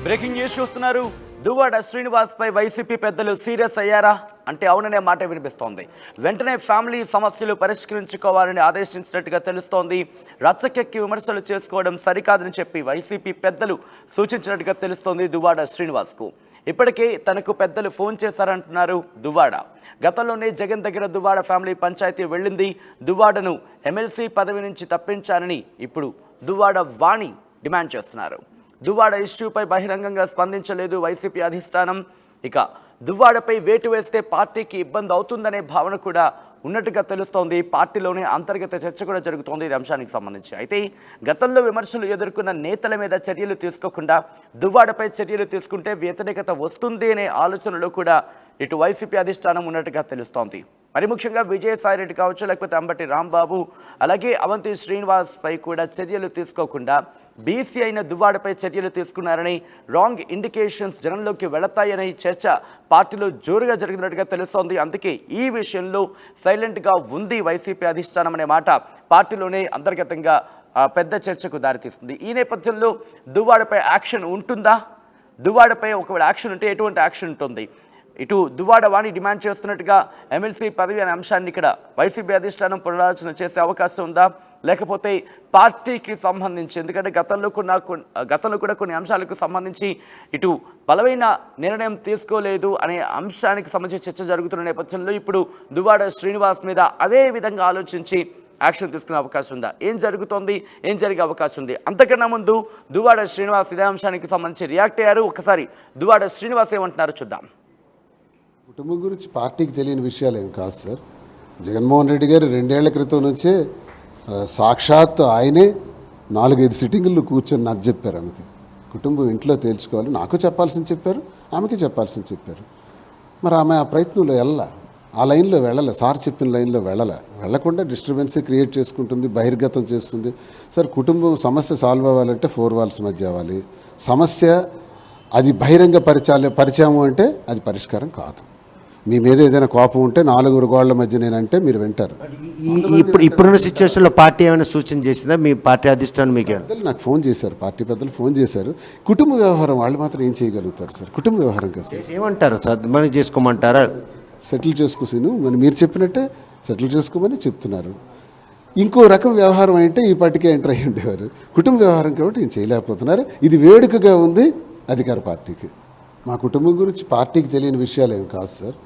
Breaking news చూస్తున్నారు. దువ్వాడ శ్రీనివాస్ పై YCP పెద్దలు serious అయ్యారా అంటే అవుననే మాట వినిపిస్తోంది. వెంటనే ఫ్యామిలీ సమస్యలు పరిష్కరించుకోవాలని ఆదేశించినట్టుగా తెలుస్తోంది. రచ్చకెక్కి విమర్శలు చేసుకోవడం సరికాదని చెప్పి వైసీపీ పెద్దలు సూచించినట్టుగా తెలుస్తోంది దువ్వాడ శ్రీనివాస్కు. ఇప్పటికే తనకు పెద్దలు ఫోన్ చేశారంటున్నారు దువ్వాడ. గతంలోనే జగన్ దగ్గర దువ్వాడ ఫ్యామిలీ పంచాయతీ వెళ్ళింది. దువ్వాడను ఎమ్మెల్సీ పదవి నుంచి తప్పించాలని ఇప్పుడు దువ్వాడ వాణి డిమాండ్ చేస్తున్నారు. దువ్వాడ ఇష్యూపై బహిరంగంగా స్పందించలేదు వైసీపీ అధిష్టానం. ఇక దువ్వాడపై వేటు వేస్తే పార్టీకి ఇబ్బంది అవుతుందనే భావన కూడా ఉన్నట్టుగా తెలుస్తోంది. పార్టీలోనే అంతర్గత చర్చ కూడా జరుగుతోంది ఈ అంశానికి సంబంధించి. అయితే గతంలో విమర్శలు ఎదుర్కొన్న నేతల మీద చర్యలు తీసుకోకుండా దువ్వాడపై చర్యలు తీసుకుంటే వ్యతిరేకత వస్తుంది అనే ఆలోచనలో కూడా ఇటు వైసీపీ అధిష్టానం ఉన్నట్టుగా తెలుస్తోంది. మరి ముఖ్యంగా విజయసాయిరెడ్డి కావచ్చు, లేకపోతే అంబటి రాంబాబు, అలాగే అవంతి శ్రీనివాస్ పై కూడా చర్యలు తీసుకోకుండా బీసీ అయిన దువ్వాడపై చర్యలు తీసుకున్నారని, రాంగ్ ఇండికేషన్స్ జనంలోకి వెళతాయనే చర్చ పార్టీలో జోరుగా జరిగినట్టుగా తెలుస్తోంది. అందుకే ఈ విషయంలో సైలెంట్గా ఉంది వైసీపీ అధిష్టానం అనే మాట పార్టీలోనే అంతర్గతంగా పెద్ద చర్చకు దారితీస్తుంది. ఈ నేపథ్యంలో దువ్వాడపై యాక్షన్ ఉంటుందా? దువ్వాడపై ఒకవేళ యాక్షన్ ఉంటే ఎటువంటి యాక్షన్ ఉంటుంది? ఇటు దువ్వాడ వాణి డిమాండ్ చేస్తున్నట్టుగా ఎమ్మెల్సీ పదవి అనే అంశాన్ని ఇక్కడ వైసీపీ అధిష్టానం పునరాలోచన చేసే అవకాశం ఉందా? లేకపోతే పార్టీకి సంబంధించి, ఎందుకంటే గతంలో కూడా కొన్ని అంశాలకు సంబంధించి ఇటు బలమైన నిర్ణయం తీసుకోలేదు అనే అంశానికి సంబంధించి చర్చ జరుగుతున్న నేపథ్యంలో ఇప్పుడు దువ్వాడ శ్రీనివాస్ మీద అదే విధంగా ఆలోచించి యాక్షన్ తీసుకునే అవకాశం ఉందా? ఏం జరుగుతోంది? ఏం జరిగే అవకాశం ఉంది? అంతకన్నా ముందు దువ్వాడ శ్రీనివాస్ ఇదే అంశానికి సంబంధించి రియాక్ట్ అయ్యారు. ఒకసారి దువ్వాడ శ్రీనివాస్ ఏమంటున్నారో చూద్దాం. కుటుంబం గురించి పార్టీకి తెలియని విషయాలు ఏమి కాదు సార్. జగన్మోహన్ రెడ్డి గారు 2 ఏళ్ల క్రితం నుంచే సాక్షాత్ ఆయనే 4-5 సిట్టింగుల్లో కూర్చొని నాకు చెప్పారు. ఆమెకి కుటుంబం ఇంట్లో తేల్చుకోవాలి, నాకు చెప్పాల్సింది చెప్పారు, ఆమెకి చెప్పాల్సింది చెప్పారు. మరి ఆమె ఆ ప్రయత్నంలో ఆ లైన్లో వెళ్ళలే, సార్ చెప్పిన లైన్లో వెళ్ళకుండా డిస్టర్బెన్సీ క్రియేట్ చేసుకుంటుంది, బహిర్గతం చేస్తుంది. సార్ కుటుంబం సమస్య సాల్వ్ అవ్వాలంటే 4 వాల్స్ మధ్య అవ్వాలి. సమస్య అది బహిరంగ పరిచయము అంటే అది పరిష్కారం కాదు. మీ మీద ఏదైనా కోపం ఉంటే 4 గోళ్ల మధ్య నేనంటే మీరు వింటారు. ఇప్పుడున్న సిచ్యువేషన్లో పార్టీ ఏమైనా సూచన చేసిందా? మీ పార్టీ అధిష్టానం మీకు నాకు ఫోన్ చేశారు, పార్టీ పెద్దలు ఫోన్ చేశారు. కుటుంబ వ్యవహారం వాళ్ళు మాత్రం ఏం చేయగలుగుతారు సార్? కుటుంబ వ్యవహారం కదా సార్. ఏమంటారు సార్? మనం చేసుకోమంటారా? సెటిల్ చేసుకోసిను మరి మీరు చెప్పినట్టే సెటిల్ చేసుకోమని చెప్తున్నారు. ఇంకో రకం వ్యవహారం అంటే ఈ పార్టీకే ఎంటర్ అయ్యి ఉండేవారు. కుటుంబ వ్యవహారం కాబట్టి ఏం చేయలేకపోతున్నారు. ఇది వేడుకగా ఉంది అధికార పార్టీకి. మా కుటుంబం గురించి పార్టీకి తెలియని విషయాలు ఏమి కాదు సార్.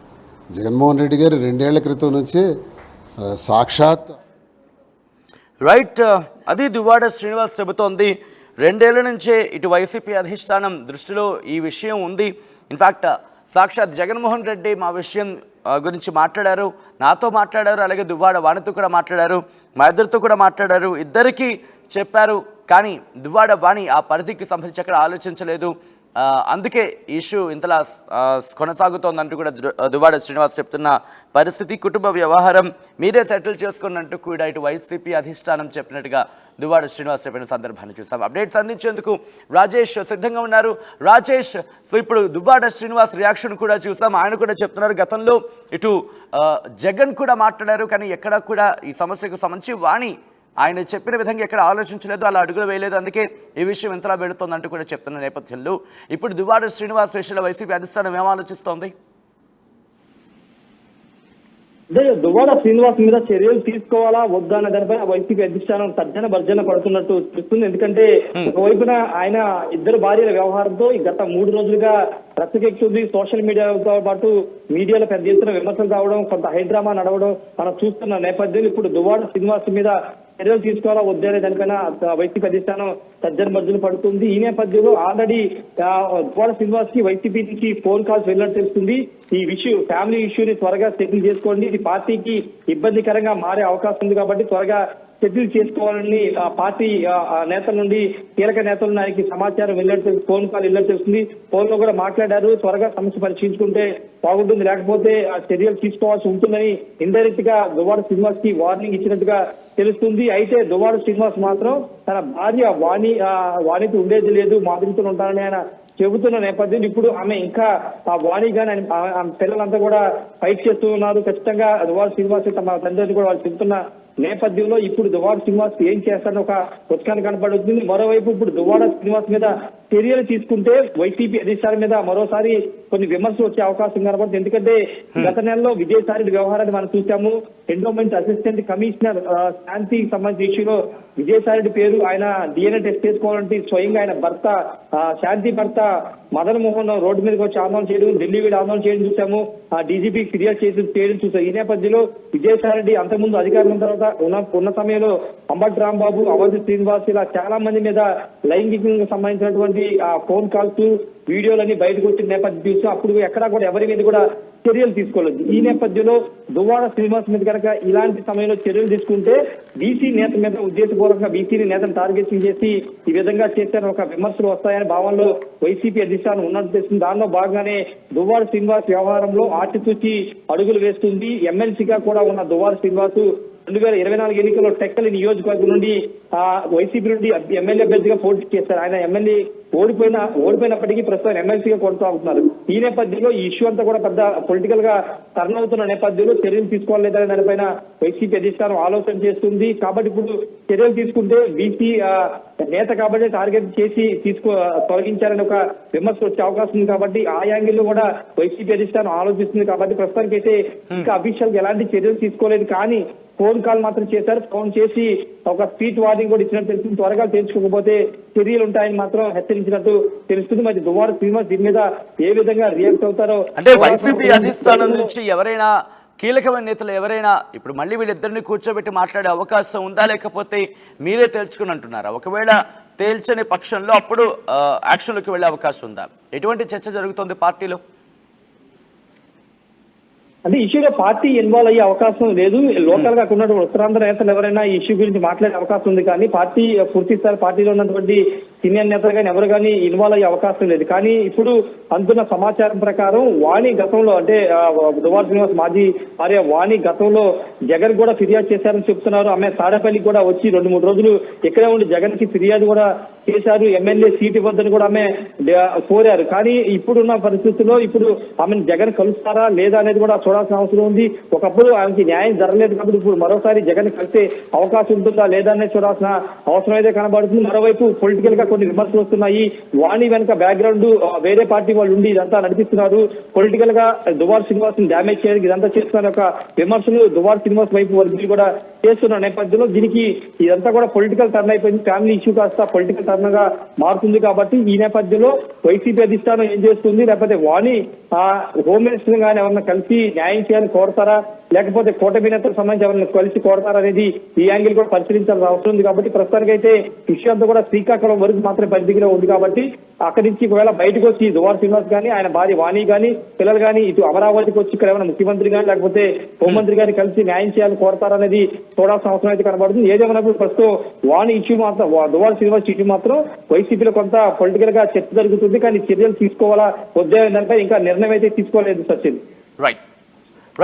జగన్మోహన్ రెడ్డి గారు 2 ఏళ్ల క్రితం నుంచే సాక్షాత్ రైట్, అది దువ్వాడ శ్రీనివాస్ చెబుతోంది. 2 ఏళ్ల నుంచే ఇటు వైసీపీ అధిష్టానం దృష్టిలో ఈ విషయం ఉంది. ఇన్ఫ్యాక్ట్ సాక్షాత్ జగన్మోహన్ రెడ్డి మా విషయం గురించి మాట్లాడారు, నాతో మాట్లాడారు, అలాగే దువ్వాడ వాణితో కూడా మాట్లాడారు, మా ఇద్దరితో కూడా మాట్లాడారు, ఇద్దరికీ చెప్పారు. కానీ దువ్వాడ వాణి ఆ పరిధికి సంబంధించి అక్కడ ఆలోచించలేదు. అందుకే ఇష్యూ ఇంతలా కొనసాగుతోందంటూ కూడా దువ్వాడ శ్రీనివాస్ చెప్తున్న పరిస్థితి. కుటుంబ వ్యవహారం మీరే సెటిల్ చేసుకున్నట్టు కూడా ఇటు వైసీపీ అధిష్టానం చెప్పినట్టుగా దువ్వాడ శ్రీనివాస్ చెప్పిన సందర్భాన్ని చూసాం. అప్డేట్స్ అందించేందుకు రాజేష్ సిద్ధంగా ఉన్నారు. రాజేష్, సో ఇప్పుడు దువ్వాడ శ్రీనివాస్ రియాక్షన్ కూడా చూసాం. ఆయన కూడా చెప్తున్నారు గతంలో ఇటు జగన్ కూడా మాట్లాడారు, కానీ ఎక్కడ కూడా ఈ సమస్యకు సంబంధించి వాణి ఆయన చెప్పిన విధంగా ఎక్కడ ఆలోచించలేదు, అలా అడుగులు వేయలేదు. అందుకే ఈ విషయం ఎంతలా పెడుతోందంటూ కూడా చెప్తున్న నేపథ్యంలో ఇప్పుడు దువ్వాడ శ్రీనివాస్ విషయంలో వైసీపీ అధిష్టానం ఏం ఆలోచిస్తోంది? అదే దువ్వాడ శ్రీనివాస్ మీద చర్యలు తీసుకోవాలా వద్దా అన్న దానిపై వైసీపీ అధిష్టానం తర్జన భర్జన పడుతున్నట్టు తెలుస్తుంది. ఎందుకంటే ఒకవైపున ఆయన 2 భార్యల వ్యవహారంతో గత 3 రోజులుగా రచ్చకెక్కుతుంది. సోషల్ మీడియాతో పాటు మీడియాలో పెద్ద ఎత్తున విమర్శలు రావడం, కొంత హైడ్రామా నడవడం మనం చూస్తున్న నేపథ్యంలో ఇప్పుడు దువ్వాడ శ్రీనివాస్ మీద చర్యలు తీసుకోవాలా వద్దనే దానిపైన వైసీపీ అధిష్టానం తర్జన భర్జన పడుతుంది. ఈ నేపథ్యంలో ఆల్రెడీ దువ్వాడ శ్రీనివాస్ కి వైసీపీ నుంచి ఫోన్ కాల్స్ వెళ్ళినట్టు తెలుస్తుంది. ఈ ఫ్యామిలీ ఇష్యూని త్వరగా సెటిల్ చేసుకోండి, ఇది పార్టీకి ఇబ్బందికరంగా మారే అవకాశం ఉంది కాబట్టి త్వరగా సెటిల్ చేసుకోవాలని పార్టీ నేతల నుండి, కీలక నేతల నుండి ఆయనకి సమాచారం వెళ్ళినట్టు, ఫోన్ కాల్ వెళ్ళినట్టు తెలుస్తుంది. ఫోన్ లో కూడా మాట్లాడారు, త్వరగా సమస్య పరిశీలించుకుంటే బాగుంటుంది, లేకపోతే చర్యలు తీసుకోవాల్సి ఉంటుందని ఇండైరెక్ట్ గా దువ్వాడ శ్రీనివాస్ కి వార్నింగ్ ఇచ్చినట్టుగా తెలుస్తుంది. అయితే దువ్వాడ శ్రీనివాస్ మాత్రం తన భార్య వాణితో ఉండేది లేదు, మాదిరితో ఉంటానని ఆయన చెబుతున్న నేపథ్యం ఇప్పుడు ఆమె ఇంకా ఆ వాణి గాని పిల్లలంతా కూడా ఫైట్ చేస్తూ ఉన్నారు. ఖచ్చితంగా దువ్వాడ శ్రీనివాస్ తమ తండ్రిని కూడా వాళ్ళు చెబుతున్న నేపథ్యంలో ఇప్పుడు దువ్వాడ శ్రీనివాస్ ఏం చేస్తారని ఒక ఉత్కంఠ కనపడుతుంది. మరోవైపు ఇప్పుడు దువ్వాడ శ్రీనివాస్ మీద చర్యలు తీసుకుంటే వైసీపీ అధిష్టానం మీద మరోసారి కొన్ని విమర్శలు వచ్చే అవకాశం కనబడుతుంది. ఎందుకంటే గత నెలలో విజయసాయి వ్యవహారాన్ని మనం చూసాము. ఎండోమెంట్ అసిస్టెంట్ కమిషనర్ శాంతికి సంబంధించిన ఇష్యూలో విజయసాయి పేరు ఆయన DNA టెస్ట్ చేసుకోవాలంటే స్వయంగా ఆయన భర్త శాంతి భర్త మదన్ మోహన్ రోడ్డు మీదకి వచ్చి ఆందోళన చేయడం, ఢిల్లీ వీడి ఆందోళన చేయడం చూసాము. ఆ డీజీపీకి ఫిర్యాదు చేయడం చూసాం. ఈ నేపథ్యంలో విజయసాయి అంతకుముందు అధికారుల తర్వాత ఉన్న సమయంలో అంబటి రాంబాబు, అవంతి శ్రీనివాస్ ఇలా చాలా మంది మీద లైంగికంగా సంబంధించినటువంటి ఫోన్ కాల్స్ వీడియోలన్నీ బయటకు వచ్చిన నేపథ్యం చూసి అప్పుడు ఎక్కడా కూడా ఎవరి మీద కూడా చర్యలు తీసుకోలేదు. ఈ నేపథ్యంలో దువ్వాడ శ్రీనివాస్ మీద కనుక ఇలాంటి సమయంలో చర్యలు తీసుకుంటే బీసీ నేత మీద ఉద్దేశపూర్వకంగా బీసీని నేతను టార్గెటింగ్ చేసి ఈ విధంగా చేశారని ఒక విమర్శలు వస్తాయని భావనలో వైసీపీ అధిష్టానం ఉన్నట్టు తెలుస్తుంది. దానిలో భాగంగానే దువ్వాడ శ్రీనివాస్ వ్యవహారంలో ఆచితూచి అడుగులు వేస్తుంది. ఎమ్మెల్సీగా కూడా ఉన్న దువ్వాడ శ్రీనివాస్ 2024 ఎన్నికల్లో టెక్కలి నియోజకవర్గం నుండి వైసీపీ నుండి ఎమ్మెల్యే అభ్యర్థిగా పోటీ చేశారు. ఆయన ఎమ్మెల్యే ఓడిపోయినప్పటికీ ప్రస్తుతం ఎమ్మెల్సీగా కొనసాగుతున్నారు. ఈ నేపథ్యంలో ఈ ఇష్యూ అంతా కూడా పెద్ద పొలిటికల్ గా టర్న్ అవుతున్న నేపథ్యంలో చర్యలు తీసుకోవాలేదనే దానిపైన వైసీపీ అధిష్టానం ఆలోచన చేస్తుంది. కాబట్టి ఇప్పుడు చర్యలు తీసుకుంటే బీసీ నేత కాబట్టి టార్గెట్ చేసి తొలగించారని ఒక విమర్శ వచ్చే అవకాశం ఉంది. కాబట్టి ఆ యాంగిల్లో కూడా వైసీపీ అధిష్టానం ఆలోచిస్తుంది. కాబట్టి ప్రస్తుతానికి అయితే ఇంకా అఫీషియల్ ఎలాంటి చర్యలు తీసుకోలేదు. కానీ ఫోన్ కాల్ మాత్రం చేశారు. ఫోన్ చేసి ఒక స్పీచ్ వార్నింగ్ కూడా ఇచ్చినట్టు తెలుస్తుంది. త్వరగా తెలుసుకోకపోతే చర్యలు ఉంటాయని మాత్రం హెచ్చరించినట్టు తెలుస్తుంది. మరి దువ్వాడ శ్రీనివాస్ దీని మీద ఏ విధంగా రియాక్ట్ అవుతారో అంటే వైసీపీ అధిష్టానం నుంచి ఎవరైనా కీలకమైన నేతలు ఎవరైనా ఇప్పుడు మళ్ళీ వీళ్ళిద్దరిని కూర్చోబెట్టి మాట్లాడే అవకాశం ఉందా, లేకపోతే మీరే తేల్చుకుని అంటున్నారా? ఒకవేళ తేల్చని పక్షంలో అప్పుడు యాక్షన్లోకి వెళ్ళే అవకాశం ఉందా? ఎటువంటి చర్చ జరుగుతుంది పార్టీలో? అంటే ఇష్యూలో పార్టీ ఇన్వాల్వ్ అయ్యే అవకాశం లేదు. లోకల్ గా ఉన్నటువంటి ఉత్తరాంధ్ర నేతలు ఎవరైనా ఈ ఇష్యూ గురించి మాట్లాడే అవకాశం ఉంది. కానీ పార్టీ పూర్తి స్థాయి పార్టీలో ఉన్నటువంటి సీనియర్ నేతలు కానీ ఎవరు కానీ ఇన్వాల్వ్ అయ్యే అవకాశం లేదు. కానీ ఇప్పుడు అందుతున్న సమాచారం ప్రకారం వాణి గతంలో అంటే దువ్వాడ శ్రీనివాస్ మాజీ భార్య వాణి గతంలో జగన్ కూడా ఫిర్యాదు చేశారని చెప్తున్నారు. ఆమె తాడేపల్లికి కూడా వచ్చి 2-3 రోజులు ఇక్కడే ఉండి జగన్ కి ఫిర్యాదు కూడా చేశారు. ఎమ్మెల్యే సీట్ ఇవ్వద్దని కూడా ఆమె కోరారు. కానీ ఇప్పుడున్న పరిస్థితుల్లో ఇప్పుడు ఆమెను జగన్ కలుస్తారా లేదా అనేది కూడా చూడాల్సిన అవసరం ఉంది. ఒకప్పుడు ఆమెకి న్యాయం జరగలేదు కాబట్టి ఇప్పుడు మరోసారి జగన్ కలిసే అవకాశం ఉంటుందా లేదా అనేది చూడాల్సిన అవసరం అయితే కనబడుతుంది. మరోవైపు పొలిటికల్ గా కొన్ని విమర్శలు వస్తున్నాయి. వాణి వెనక బ్యాక్గ్రౌండ్ వేరే పార్టీ వాళ్ళు ఉండి ఇదంతా నడిపిస్తున్నారు. పొలిటికల్ గా దువ్వాడ శ్రీనివాస్ డ్యామేజ్ చేయడానికి ఇదంతా చేస్తున్న ఒక విమర్శలు దువ్వాడ శ్రీనివాస్ వైపు వర్గీయులు కూడా చేస్తున్న నేపథ్యంలో దీనికి ఇదంతా కూడా పొలిటికల్ టర్న్ అయిపోయింది. ఫ్యామిలీ ఇష్యూ కాస్త పొలిటికల్ టర్న్ గా మారుతుంది. కాబట్టి ఈ నేపథ్యంలో వైసీపీ అధిష్టానం ఏం చేస్తుంది, లేకపోతే వాణి హోమ్ మినిస్టర్ గానీ ఎవరన్నా కలిసి న్యాయం చేయాలని కోరతారా, లేకపోతే కూటమి నేతలకు సంబంధించి ఎవరైనా కలిసి కోరతారా అనేది ఈ యాంగిల్ కూడా పరిశీలించాల్సిన అవసరం ఉంది. కాబట్టి ప్రస్తుతానికైతే ఇష్యూ అంతా కూడా శ్రీకాకుళం వరకు మాత్రమే పరిధిలో ఉంది. కాబట్టి అక్కడి నుంచి ఒకవేళ బయటకు వచ్చి దువ్వాడ శ్రీనివాస్ కానీ ఆయన భార్య వాణి కానీ పిల్లలు కానీ ఇటు అమరావతికి వచ్చి ఇక్కడ ఏమైనా ముఖ్యమంత్రి కానీ లేకపోతే హోంమంత్రి గారిని కలిసి న్యాయం చేయాలని కోరతారనేది చూడాల్సిన అవసరం అయితే కనబడుతుంది. ఏదేమన్నప్పుడు ప్రస్తుతం వాణి ఇష్యూ మాత్రం దువ్వాడ శ్రీనివాస్ ఇష్యూ మాత్రం వైసీపీలో కొంత పొలిటికల్ గా చర్చ జరుగుతుంది. కానీ చర్యలు తీసుకోవాలా వద్దే దానిపై ఇంకా నిర్ణయం అయితే తీసుకోలేదు. సచిన్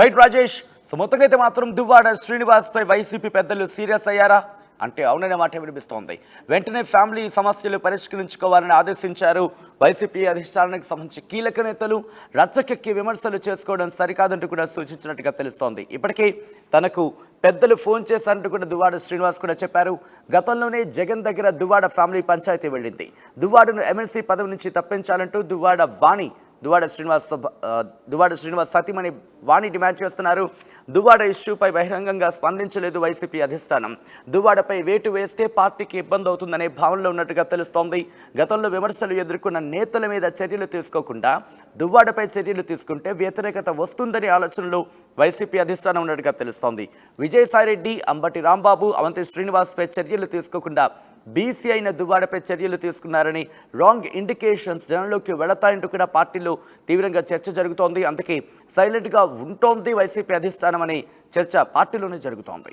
రైట్ రాజేష్. సో మొత్తంగా అయితే మాత్రం దువ్వాడ శ్రీనివాస్ పై వైసీపీ పెద్దలు సీరియస్ అయ్యారా అంటే అవుననే మాట వినిపిస్తోంది. వెంటనే ఫ్యామిలీ సమస్యలు పరిష్కరించుకోవాలని ఆదేశించారు. వైసీపీ అధిష్టానానికి సంబంధించి కీలక నేతలు రచ్చకెక్కి విమర్శలు చేసుకోవడం సరికాదంటూ కూడా సూచించినట్టుగా తెలుస్తోంది. ఇప్పటికే తనకు పెద్దలు ఫోన్ చేశారంటూ కూడా దువ్వాడ శ్రీనివాస్ కూడా చెప్పారు. గతంలోనే జగన్ దగ్గర దువ్వాడ ఫ్యామిలీ పంచాయతీ వెళ్ళింది. దువ్వాడను ఎమ్మెల్సీ పదవి నుంచి తప్పించాలంటూ దువ్వాడ శ్రీనివాస్ సతీమణి వాణి డిమాండ్ చేస్తున్నారు. దువ్వాడ ఇష్యూపై బహిరంగంగా స్పందించలేదు వైసీపీ అధిష్టానం. దువ్వాడపై వేటు వేస్తే పార్టీకి ఇబ్బంది అవుతుందనే భావనలో ఉన్నట్టుగా తెలుస్తోంది. గతంలో విమర్శలు ఎదుర్కొన్న నేతల మీద చర్యలు తీసుకోకుండా దువ్వాడపై చర్యలు తీసుకుంటే వ్యతిరేకత వస్తుందనే ఆలోచనలో వైసీపీ అధిష్టానం ఉన్నట్టుగా తెలుస్తోంది. విజయసాయిరెడ్డి, అంబటి రాంబాబు, అవంతి శ్రీనివాస్పై చర్యలు తీసుకోకుండా బీసీ అయిన దువ్వాడపై చర్యలు తీసుకున్నారని రాంగ్ ఇండికేషన్స్ జనంలోకి వెళతాయంటూ కూడా పార్టీలో తీవ్రంగా చర్చ జరుగుతోంది. అందుకే సైలెంట్గా ఉంటోంది వైసీపీ అధిష్టానం అనే చర్చ పార్టీలోనే జరుగుతోంది.